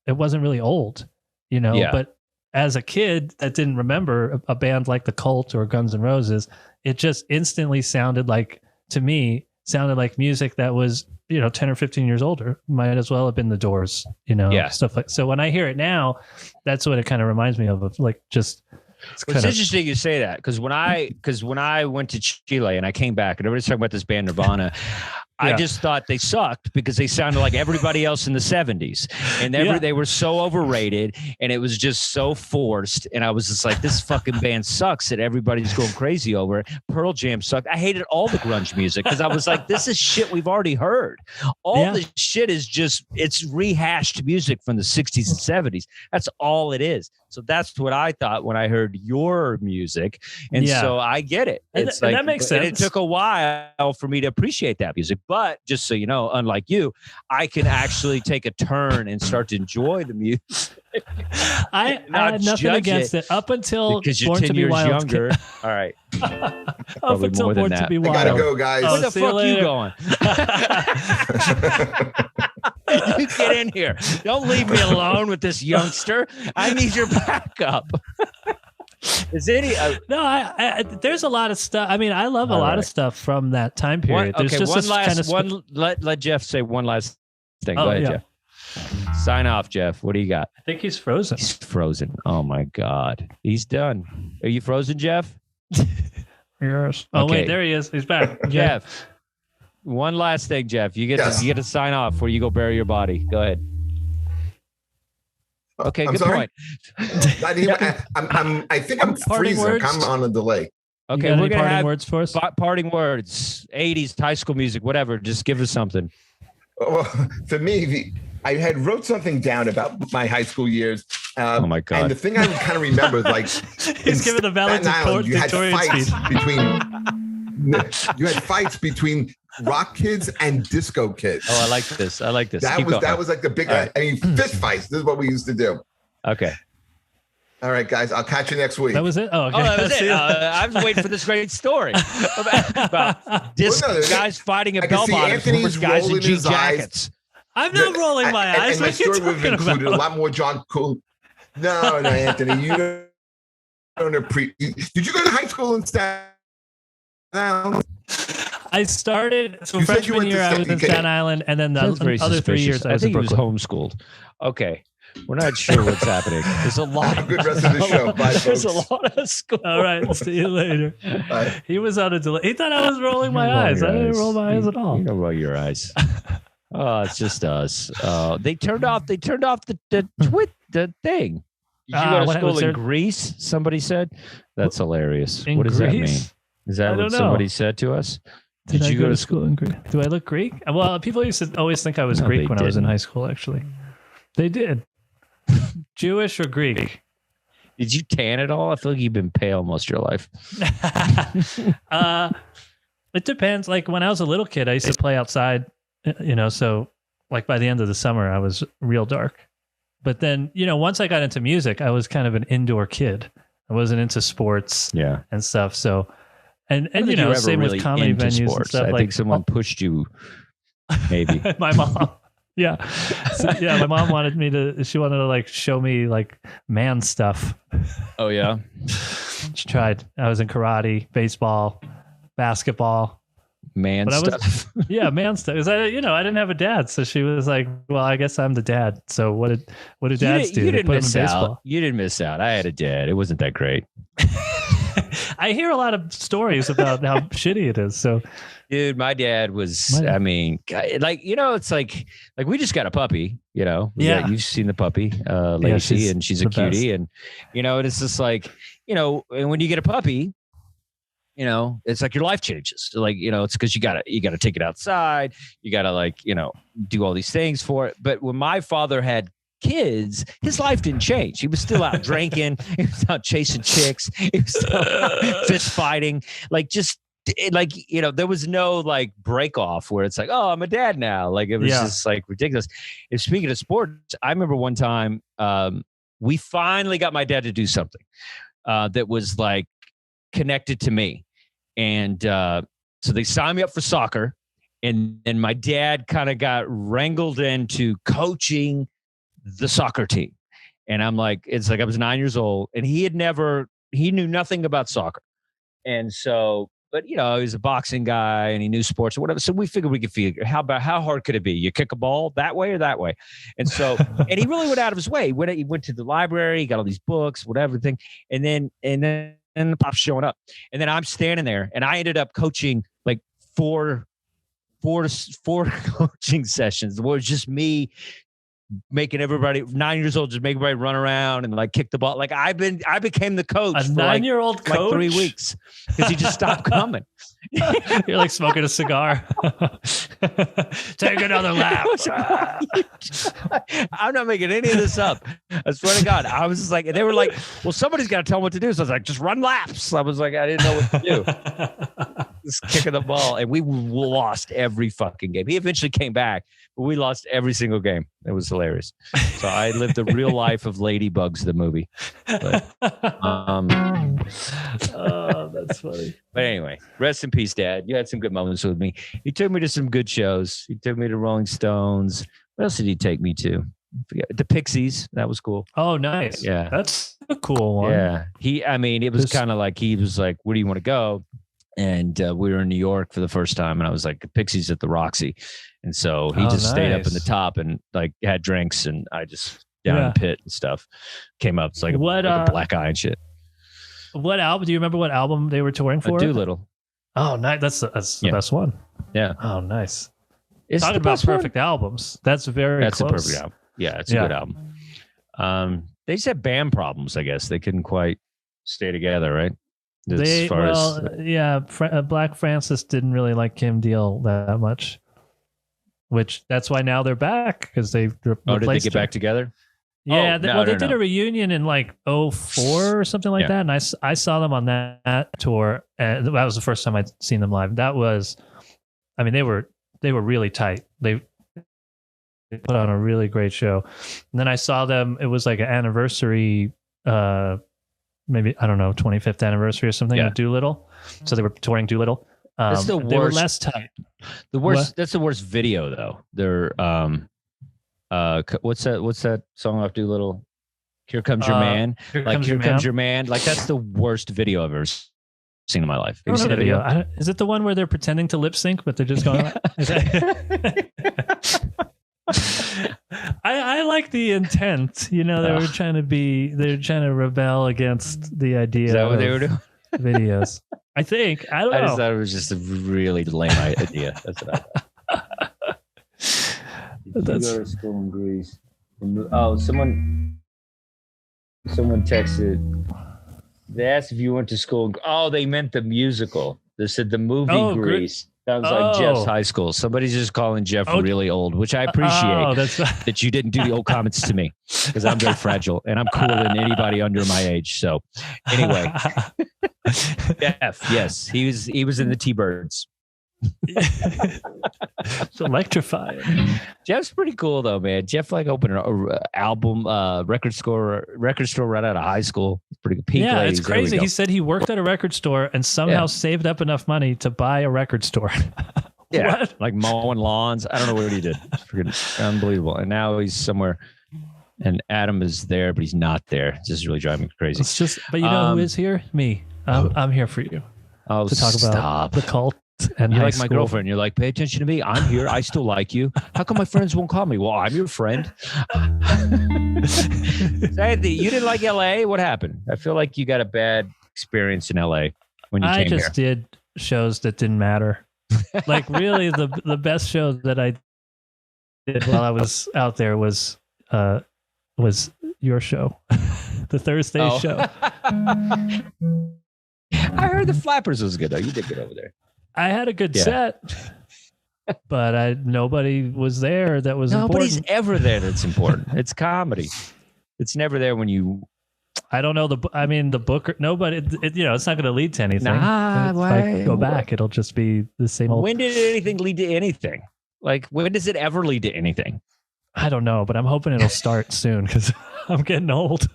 D: really old, but as a kid that didn't remember a band like the Cult or Guns N' Roses, it just instantly sounded like music that was, 10 or 15 years older. Might as well have been the Doors, stuff like. So when I hear it now, that's what it kind of reminds me of like just.
B: It's interesting you say that because when I went to Chile and I came back and everybody's talking about this band Nirvana, I just thought they sucked because they sounded like everybody else in the 70s and they were so overrated and it was just so forced. And I was just like, this fucking band sucks that everybody's going crazy over it. Pearl Jam sucked. I hated all the grunge music because I was like, this is shit we've already heard. All the shit is it's rehashed music from the 60s and 70s. That's all it is. So that's what I thought when I heard your music. And so I get it. It's
D: and that makes sense.
B: And it took a while for me to appreciate that music. But just so you know, unlike you, I can actually take a turn and start to enjoy the music.
D: I had nothing against it up until
B: because you're
D: Born
B: 10
D: to Be
B: years
D: Wild.
B: younger. All right.
D: Up until Born to Be Wild.
C: I gotta go, guys.
B: Where the fuck you going? You get in here. Don't leave me alone with this youngster. I need your backup. Is any
D: no? I there's a lot of stuff. I mean, I love a lot of stuff from that time period.
B: Let Jeff say one last thing. Go ahead, Jeff. Sign off, Jeff. What do you got?
D: I think he's frozen.
B: He's frozen. Oh my God, he's done. Are you frozen, Jeff?
D: Yes. Oh wait, there he is. He's back.
B: Jeff. One last thing, Jeff. You get to sign off before you go bury your body. Go ahead. Okay, good point.
C: I think I'm freezing. I'm on a delay.
B: Okay, we're gonna have
D: words for us.
B: Parting words, 80s, high school music, whatever. Just give us something.
C: Well, for me, I had wrote something down about my high school years.
B: Oh my God!
C: And the thing I kind of remember is like
D: he's giving the valedictorian
C: you had fights between rock kids and disco kids.
B: Oh, I like this.
C: That was like the big. Right. I mean, fist fights. This is what we used to do.
B: Okay.
C: All right, guys. I'll catch you next week.
D: That was it. Oh, okay.
B: Oh, that was
D: See
B: it.
D: you.
B: I was waiting for this great story about disc guys fighting at bell bottoms versus guys in jean jackets.
D: I'm not rolling my eyes.
C: And my
D: What are you
C: story would have
D: talking
C: included
D: about?
C: a lot more John Cool. No, Anthony, you don't appreciate. Did you go to high school in Staten Island?
D: I started
C: You said you
D: freshman
C: went to
D: year. I was in
C: Staten-
D: Staten Island, and then the
B: Sounds very
D: other 3 years
B: suspicious.
D: I was
B: think
D: in
B: he was
D: Brooklyn.
B: homeschooled. Okay. We're not sure what's happening. There's a lot.
C: Have a good rest of the show. Bye,
B: There's a
C: folks.
B: lot of school.
D: All right, see you later.
C: Bye.
D: He was on a delay. He thought I was rolling my eyes. I didn't roll my eyes at all.
B: You don't roll your eyes. Oh, it's just us. They turned off the thing. Did you go to
D: what
B: school
D: was
B: in
D: there-
B: Greece? Somebody said. That's hilarious.
D: In
B: What does that mean?
D: Greece?
B: Is that
D: I
B: what
D: don't know.
B: somebody said to us?
D: Did I
B: you
D: go to school in Greek? Do I look Greek? Well, people used to always think I was
B: No,
D: Greek
B: they
D: when I was in
B: didn't.
D: high school. Actually, they did. Jewish or Greek?
B: Did you tan at all? I feel like you've been pale most of your life.
D: It depends. Like when I was a little kid, I used to play outside. So like by the end of the summer, I was real dark. But then, once I got into music, I was kind of an indoor kid. I wasn't into sports
B: Yeah.
D: and stuff. So, and
B: I don't think you were ever
D: same
B: really
D: with comedy
B: into
D: venues and
B: sports.
D: stuff.
B: I
D: like
B: think someone pushed you, maybe.
D: my mom. Yeah. So, my mom she wanted to like show me like man stuff.
B: Oh, yeah?
D: She tried. I was in karate, baseball, basketball.
B: Man
D: But I was-
B: stuff.
D: Yeah, man stuff. 'Cause I didn't have a dad. So she was like, well, I guess I'm the dad. So what did dads do?
B: You
D: They
B: didn't
D: put 'em
B: miss
D: in
B: out.
D: baseball.
B: You didn't miss out. I had a dad. It wasn't that great.
D: I hear a lot of stories about how shitty it is. So
B: Dude, my dad was,
D: My dad-
B: I mean, like, it's like we just got a puppy,
D: Yeah.
B: You've seen the puppy, Lacey,
D: she's
B: and she's a
D: the best.
B: cutie. And, and it's just like, and when you get a puppy, it's like your life changes. Like, it's because you gotta take it outside. You gotta do all these things for it. But when my father had kids, his life didn't change. He was still out drinking. He was out chasing chicks. He was still out fist fighting. There was no break off where it's like, oh, I'm a dad now. Like it was just ridiculous. And speaking of sports, I remember one time we finally got my dad to do something that was connected to me. And so they signed me up for soccer, and my dad kind of got wrangled into coaching the soccer team. And I'm like, it's like I was 9 years old, and he knew nothing about soccer. And so, but he was a boxing guy and he knew sports or whatever. So we figured we could figure how hard could it be? You kick a ball that way or that way? And so, and he really went out of his way. He went to the library, he got all these books, whatever thing. And then the pop's showing up. And then I'm standing there, and I ended up coaching four coaching sessions. It was just me making everybody 9 years old, just make everybody run around and kick the ball. I became the coach
D: a
B: for
D: 9-year-old coach,
B: 3 weeks because he just stopped coming.
D: You're smoking a cigar. Take another lap.
B: I'm not making any of this up. I swear to God. I was just they were like, well, somebody's got to tell them what to do. So I was like, just run laps. I was like, I didn't know what to do. Just kicking the ball. And we lost every fucking game. He eventually came back, but we lost every single game. It was hilarious. So I lived the real life of Ladybugs, the movie. But,
D: Oh, that's funny.
B: But anyway, rest in peace, Dad. You had some good moments with me. He took me to some good shows. He took me to Rolling Stones. What else did he take me to? I forget. The Pixies. That was cool.
D: Oh, nice.
B: Yeah.
D: That's a cool one.
B: Yeah. It was kind of he was like, where do you want to go? And we were in New York for the first time. And I was like, the Pixies at the Roxy. And so he just stayed up in the top and had drinks. And I just down in the pit and stuff. Came up. It's like a black eye and shit.
D: What album? Do you remember what album they were touring for?
B: Doolittle.
D: Oh, nice. That's the best one.
B: Yeah.
D: Oh, nice.
B: It's
D: Talking about perfect albums. That's
B: That's
D: close.
B: a perfect album. Yeah, it's a good album. They just had band problems, I guess. They couldn't quite stay together, right?
D: Black Francis didn't really like Kim Deal that much, which that's why now they're back because they replaced
B: did they get
D: her.
B: back together?
D: Yeah, they did
B: no.
D: a reunion in 2004 or something like that, and I saw them on that tour, and that was the first time I'd seen them live. That was, they were really tight. They put on a really great show, and then I saw them. It was like an anniversary maybe, I don't know, 25th anniversary or something of Doolittle. So they were touring Doolittle.
B: That's the worst.
D: They were less tight.
B: The worst. That's the worst video though. They're what's that song off Doolittle? Here Comes Your Man. Here Comes Your Man. Like that's the worst video I've ever seen in my life. Have you seen that video?
D: Is it the one where they're pretending to lip sync, but they're just going? I like the intent. You know, they're trying to rebel against the idea.
B: Is that what they were doing?
D: Videos. I think. I don't know.
B: I just thought it was just a really lame idea. That's what I thought. Did you go to school in Greece? Oh, someone texted. They asked if you went to school. Oh, they meant the musical. They said the movie Grease. Sounds like Jeff's high school. Somebody's just calling Jeff really old, which I appreciate that you didn't do the old comments to me because I'm very fragile and I'm cooler than anybody under my age. So anyway, Jeff, yes, he was in the T-Birds.
D: It's electrifying.
B: Jeff's pretty cool though, man. Jeff like opened an album record store right out of high school. It's pretty good. Pink
D: yeah,
B: Ladies.
D: It's crazy. He said he worked at a record store and somehow saved up enough money to buy a record store.
B: Yeah, like mowing lawns. I don't know what he did. It's freaking unbelievable. And now he's somewhere. And Adam is there, but he's not there. It's just really driving me crazy.
D: It's just, but you know who is here? Me. I'm here for you.
B: Oh,
D: to talk about the cult. And
B: you're like my girlfriend. You're like, pay attention to me. I'm here. I still like you. How come my friends won't call me? Well, I'm your friend. You didn't like LA? What happened? I feel like you got a bad experience in LA when you came here. I just
D: did shows that didn't matter. Like really, the best show that I did while I was out there was your show, the Thursday show.
B: I heard the Flappers was good though. You did good over there.
D: I had a good set, but nobody was there that was
B: Nobody's
D: important.
B: Ever there that's important. It's comedy. It's never there when you...
D: I don't know. The book, nobody, it's not going to lead to anything.
B: Nah,
D: if I go back, it'll just be the same old...
B: When did anything lead to anything? Like, when does it ever lead to anything?
D: I don't know, but I'm hoping it'll start soon because I'm getting old.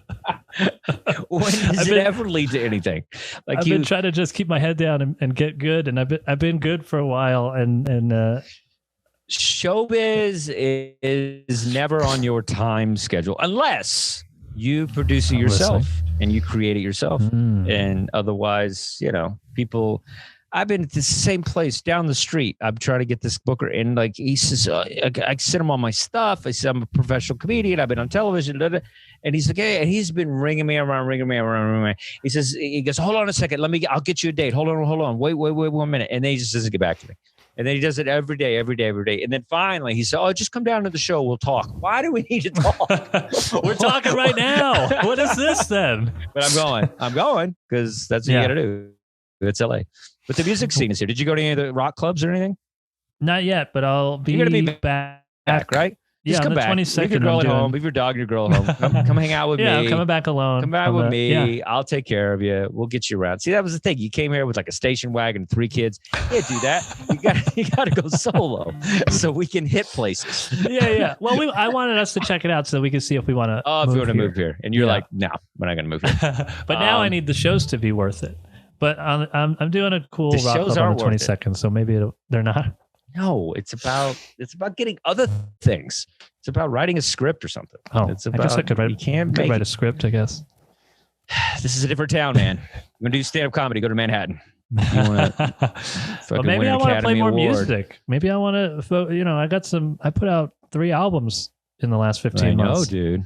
B: When does it ever lead to anything? Like
D: I've been trying to just keep my head down and get good, and I've been good for a while. And
B: showbiz is never on your time schedule unless you produce it yourself and you create it yourself. And otherwise, people. I've been at the same place down the street. I'm trying to get this booker, and like he says, I sent him all my stuff. I said I'm a professional comedian. I've been on television, and he's like, hey, and he's been ringing me around. He goes, hold on a second, I'll get you a date. Hold on, wait 1 minute, and then he just doesn't get back to me. And then he does it every day. And then finally he said, oh, just come down to the show. We'll talk. Why do we need to talk?
D: We're talking right now. What is this then?
B: But I'm going because that's what you got to do. It's LA. But the music scene is here. Did you go to any of the rock clubs or anything?
D: Not yet, but I'll be,
B: You're gonna be
D: back,
B: right? Just come back.
D: 22nd,
B: leave your girl at home. Leave your dog and your girl at home. Come hang out with me.
D: I'm coming back alone.
B: Come back with me. Yeah. I'll take care of you. We'll get you around. See, that was the thing. You came here with like a station wagon, 3 kids. You can't do that. You got to go solo so we can hit places.
D: Yeah. Well, I wanted us to check it out so that we can see if we want to.
B: Oh, if you want to move here, and you're like, no, we're not going to move here.
D: But now I need the shows to be worth it. But I'm doing a cool rock club on the 22nd, so maybe they're not.
B: No, it's about getting other things. It's about writing a script or something.
D: Oh,
B: it's about,
D: I guess I could write a script, I guess.
B: This is a different town, man. I'm going to do stand-up comedy. Go to Manhattan.
D: Well, maybe I want to play more music. Maybe I want to, I put out 3 albums in the last 15 months.
B: I know, dude.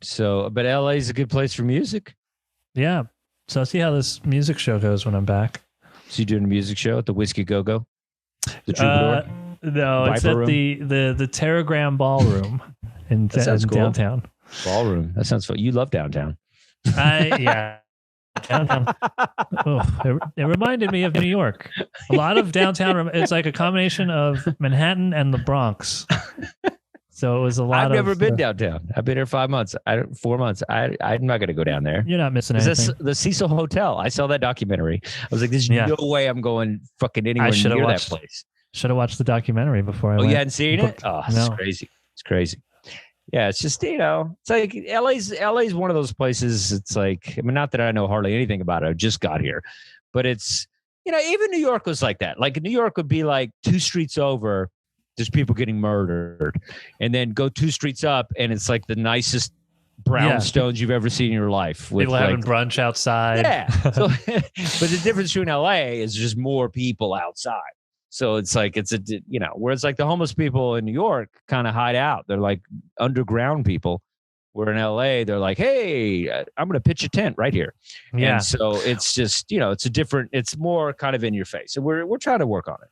B: So, but LA is a good place for music.
D: Yeah. So I'll see how this music show goes when I'm back.
B: So you doing a music show at the Whiskey Go-Go? The Troubadour?
D: No, it's at the Terragram Ballroom in downtown.
B: Ballroom. That sounds fun. You love downtown.
D: Downtown. It reminded me of New York. A lot of downtown. It's like a combination of Manhattan and the Bronx. So it was a lot.
B: I've never been downtown. I've been here 5 months. 4 months. I'm not going to go down there.
D: You're not missing anything.
B: The Cecil Hotel. I saw that documentary. I was like, there's no way I'm going fucking anywhere near that place.
D: Should have watched the documentary before I went.
B: You hadn't seen it? Oh, it's crazy. It's crazy. Yeah, it's just, it's like LA's one of those places. It's like, I mean, not that I know hardly anything about it. I just got here, but it's, even New York was like that. Like New York would be like 2 streets over, there's people getting murdered, and then go 2 streets up, and it's like the nicest brownstones you've ever seen in your life. With
D: people having brunch outside.
B: Yeah. So, but the difference between LA is just more people outside. So it's like, whereas like the homeless people in New York kind of hide out. They're like underground people. Where in LA, they're like, hey, I'm going to pitch a tent right here.
D: Yeah.
B: And so it's just, it's more kind of in your face. And we're trying to work on it,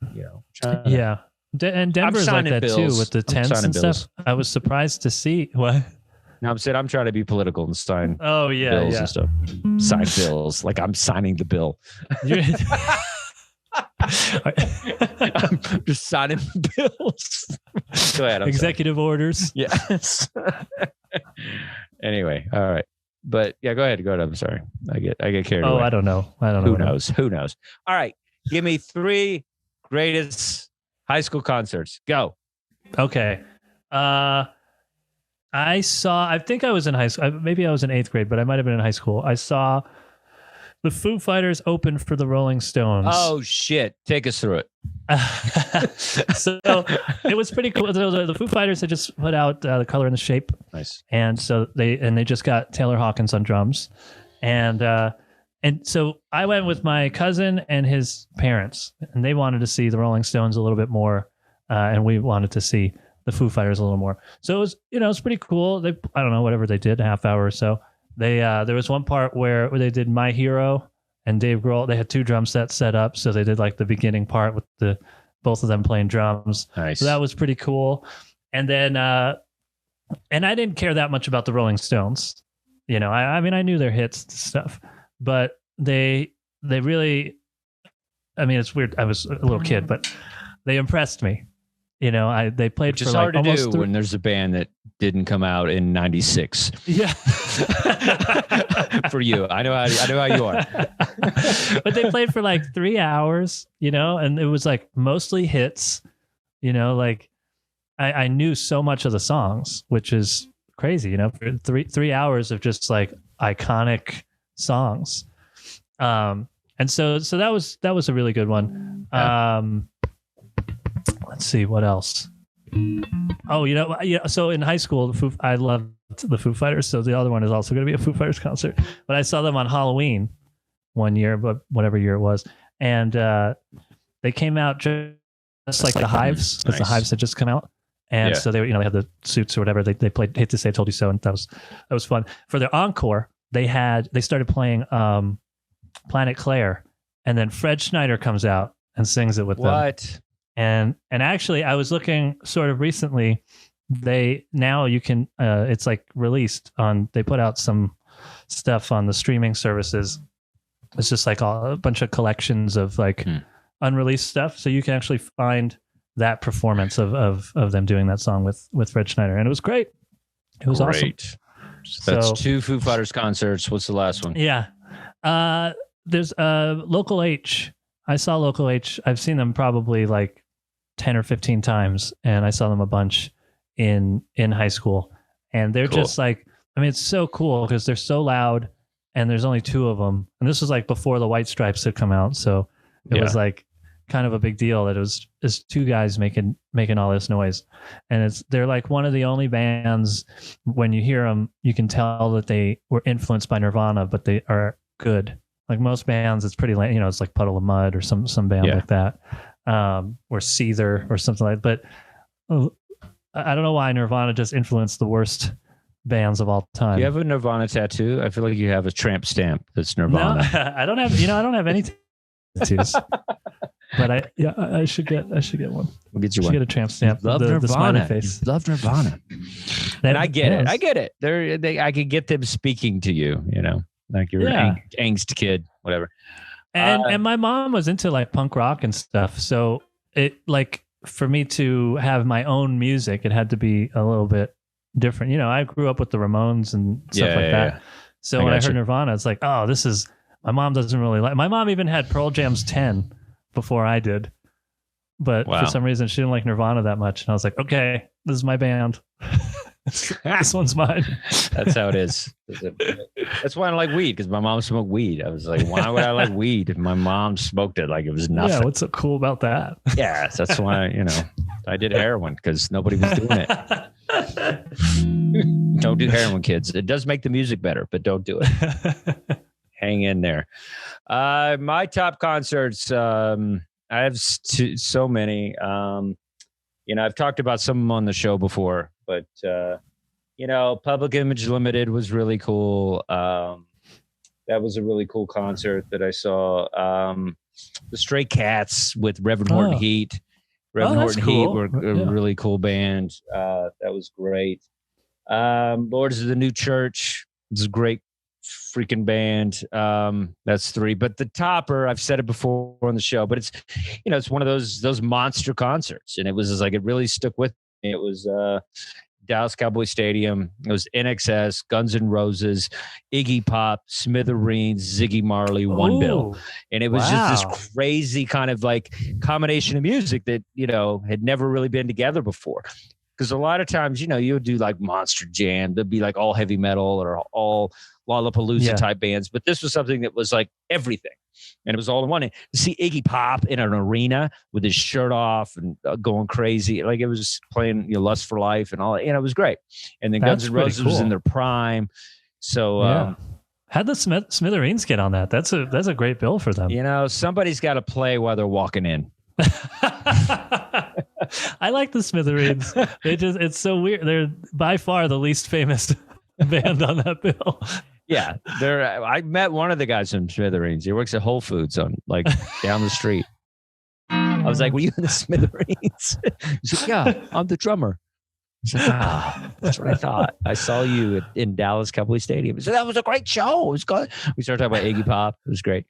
D: Yeah. And Denver's like that too with the tents and stuff. I was surprised to see what.
B: No, I'm trying to be political and sign
D: bills
B: and stuff. Sign bills. Like I'm signing the bill. I'm just signing bills. Go ahead.
D: Executive orders.
B: Yes. Anyway, all right. But yeah, go ahead. I'm sorry. I get carried away.
D: I don't know. Who
B: knows? All right. Give me 3 greatest high school concerts. Go.
D: Okay. I think I was in high school. Maybe I was in 8th grade, but I might have been in high school. I saw the Foo Fighters open for the Rolling Stones.
B: Oh, shit. Take us through it.
D: So it was pretty cool. The Foo Fighters had just put out The Color and the Shape.
B: Nice.
D: And so they just got Taylor Hawkins on drums. And so I went with my cousin and his parents, and they wanted to see the Rolling Stones a little bit more. And we wanted to see the Foo Fighters a little more. So it was, it was pretty cool. I don't know, whatever they did, a half hour or so. There was one part where they did My Hero and Dave Grohl. They had 2 drum sets set up, so they did like the beginning part with both of them playing drums.
B: Nice.
D: So that was pretty cool. And then, and I didn't care that much about the Rolling Stones. I mean, I knew their hits and stuff, but they really, I mean, it's weird. I was a little kid, but they impressed me. They played
B: Which
D: for
B: is
D: like
B: hard to do when there's a band that didn't come out in '96.
D: Yeah.
B: For you, I know how you are.
D: But they played for like 3 hours, and it was like mostly hits. Like I knew so much of the songs, which is crazy. For 3 hours of just like iconic songs. And so that was a really good one. Let's see what else. Oh, so in high school, I loved the Foo Fighters. So the other one is also going to be a Foo Fighters concert. But I saw them on Halloween one year, but whatever year it was, and they came out just like the Hives, because the Hives had just come out, and so they they had the suits or whatever. They played "Hate to Say I Told You So," and that was fun. For their encore, they started playing Planet Claire, and then Fred Schneider comes out and sings it with them.
B: What?
D: And actually, I was looking sort of recently. Now you can it's like released on. They put out some stuff on the streaming services. It's just like a bunch of collections of like unreleased stuff, so you can actually find that performance of them doing that song with Fred Schneider, and it was great. It was awesome.
B: So that's 2 Foo Fighters concerts. What's the last one?
D: Yeah, there's Local H. I saw Local H. I've seen them probably like 10 or 15 times, and I saw them a bunch in high school, and they're just like, I mean, it's so cool because they're so loud, and there's only 2 of them, and this was like before the White Stripes had come out, so it was like kind of a big deal that it's 2 guys making all this noise, and they're like one of the only bands, when you hear them you can tell that they were influenced by Nirvana, but they are good. Like most bands, it's pretty lame, it's like Puddle of Mud or some band like that, or Seether or something like that. But I don't know why Nirvana just influenced the worst bands of all time.
B: Do you have a Nirvana tattoo? I feel like you have a tramp stamp that's Nirvana.
D: No, I don't have any tattoos. But I should get one.
B: We'll get you one.
D: Get a tramp stamp.
B: Love
D: the
B: Nirvana.
D: smiley face.
B: Love Nirvana. And I get it. I get it. I could get them speaking to you. Like you're an angst kid, whatever.
D: And my mom was into like punk rock and stuff. So it like for me to have my own music, it had to be a little bit different. I grew up with the Ramones and stuff like that. So when I heard Nirvana, it's like, oh, this is, my mom doesn't really like, my mom even had Pearl Jam's 10 before I did. But for some reason she didn't like Nirvana that much. And I was like, okay, this is my band. This one's mine.
B: That's how it is. That's why I like weed, because my mom smoked weed. I was like, why would I like weed if my mom smoked it like it was nothing?
D: Yeah, what's so cool about that?
B: Yeah, that's why, I did heroin because nobody was doing it. Don't do heroin, kids. It does make the music better, but don't do it. Hang in there. My top concerts, I have so many. I've talked about some of them on the show before, but Public Image Limited was really cool. That was a really cool concert that I saw. The Stray Cats with Reverend Horton Heat. Reverend Horton Heat were a really cool band. That was great. Lords of the New Church was a great freaking band. That's 3. But the topper, I've said it before on the show, but it's one of those monster concerts, and it was just like it really stuck with me. It was Dallas Cowboy Stadium. It was NXS, Guns N' Roses, Iggy Pop, Smithereens, Ziggy Marley, One Bill, and it was just this crazy kind of like combination of music that had never really been together before. Because a lot of times, you would do like Monster Jam. There'd be like all heavy metal or all Lollapalooza type bands. But this was something that was like everything. And it was all in one. To see Iggy Pop in an arena with his shirt off and going crazy. Like it was playing Lust for Life and all. It was great. And then Guns N' Roses was in their prime. So
D: how'd the Smithereens get on that? That's a great bill for them.
B: Somebody's got to play while they're walking in.
D: I like the Smithereens. It's so weird. They're by far the least famous band on that bill.
B: Yeah, I met one of the guys from Smithereens. He works at Whole Foods on down the street. I was like, "Were you in the Smithereens?" He's like, "Yeah, I'm the drummer." I was like, that's what I thought. I saw you in Dallas Cowboy Stadium. So that was a great show. It was good. We started talking about Iggy Pop. It was great.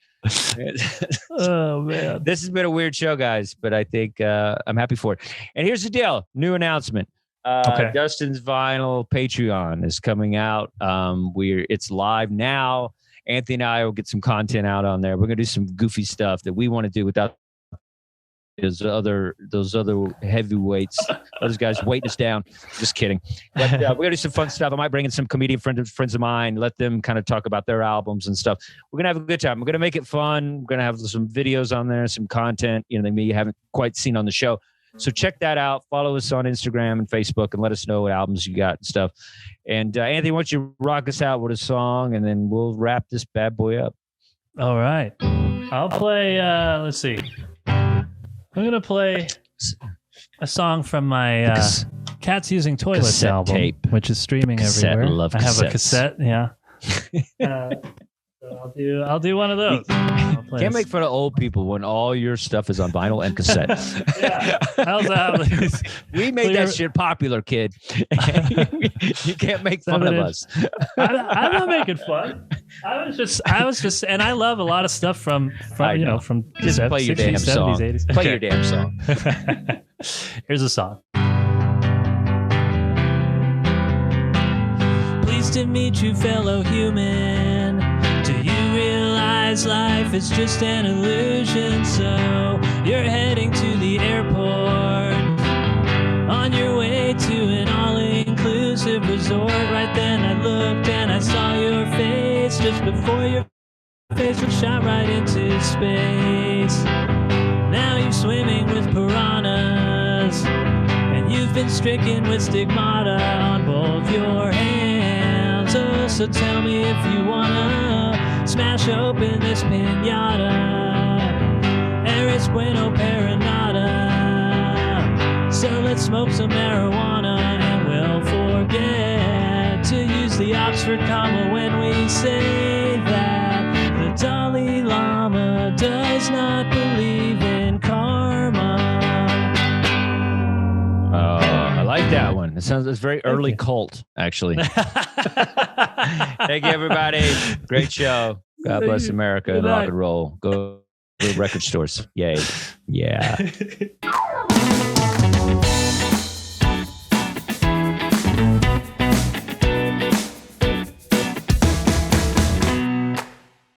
D: Oh man,
B: this has been a weird show, guys, but I think I'm happy for it. And here's the deal: new announcement. Dustin's vinyl Patreon is coming out. It's live now. Anthony and I will get some content out on there. We're gonna do some goofy stuff that we want to do without those other heavyweights, those guys weighting us down. Just kidding. But we're gonna do some fun stuff. I might bring in some comedian friends of mine, let them kind of talk about their albums and stuff. We're gonna have a good time. We're gonna make it fun. We're gonna have some videos on there, some content, that maybe you haven't quite seen on the show. So check that out. Follow us on Instagram and Facebook and let us know what albums you got and stuff. And Anthony, why don't you rock us out with a song and then we'll wrap this bad boy up.
D: All right. I'll play, let's see. I'm going to play a song from my Cats Using Toilets album,
B: tape.
D: Which is streaming everywhere.
B: Love
D: I have
B: cassettes.
D: a cassette, yeah. So I'll do one of those.
B: Can't make fun of old people when all your stuff is on vinyl and cassette.
D: Yeah. How's that?
B: We made that shit popular, kid. You can't make fun of us.
D: I'm not making fun. I was just, and I love a lot of stuff from from
B: just play your
D: 60s,
B: damn
D: 70s,
B: song.
D: 80s.
B: Play your damn song.
D: Here's a song. Pleased to meet you, fellow human. Do you realize life is just an illusion? So you're heading to the airport, on your way to an all-inclusive resort. Right then I looked and I saw your face, just before your face was shot right into space. Now you're swimming with piranhas, and you've been stricken with stigmata on both your hands. Oh, so tell me if you wanna smash open this pinata. Eres bueno para nada. So let's smoke some marijuana, and we'll forget to use the Oxford comma when we say that the Dalai Lama does not believe in karma.
B: I like that one. It's very early cult, actually. Thank you, everybody. Great show. God bless America and rock and roll. Go to record stores. Yay. Yeah.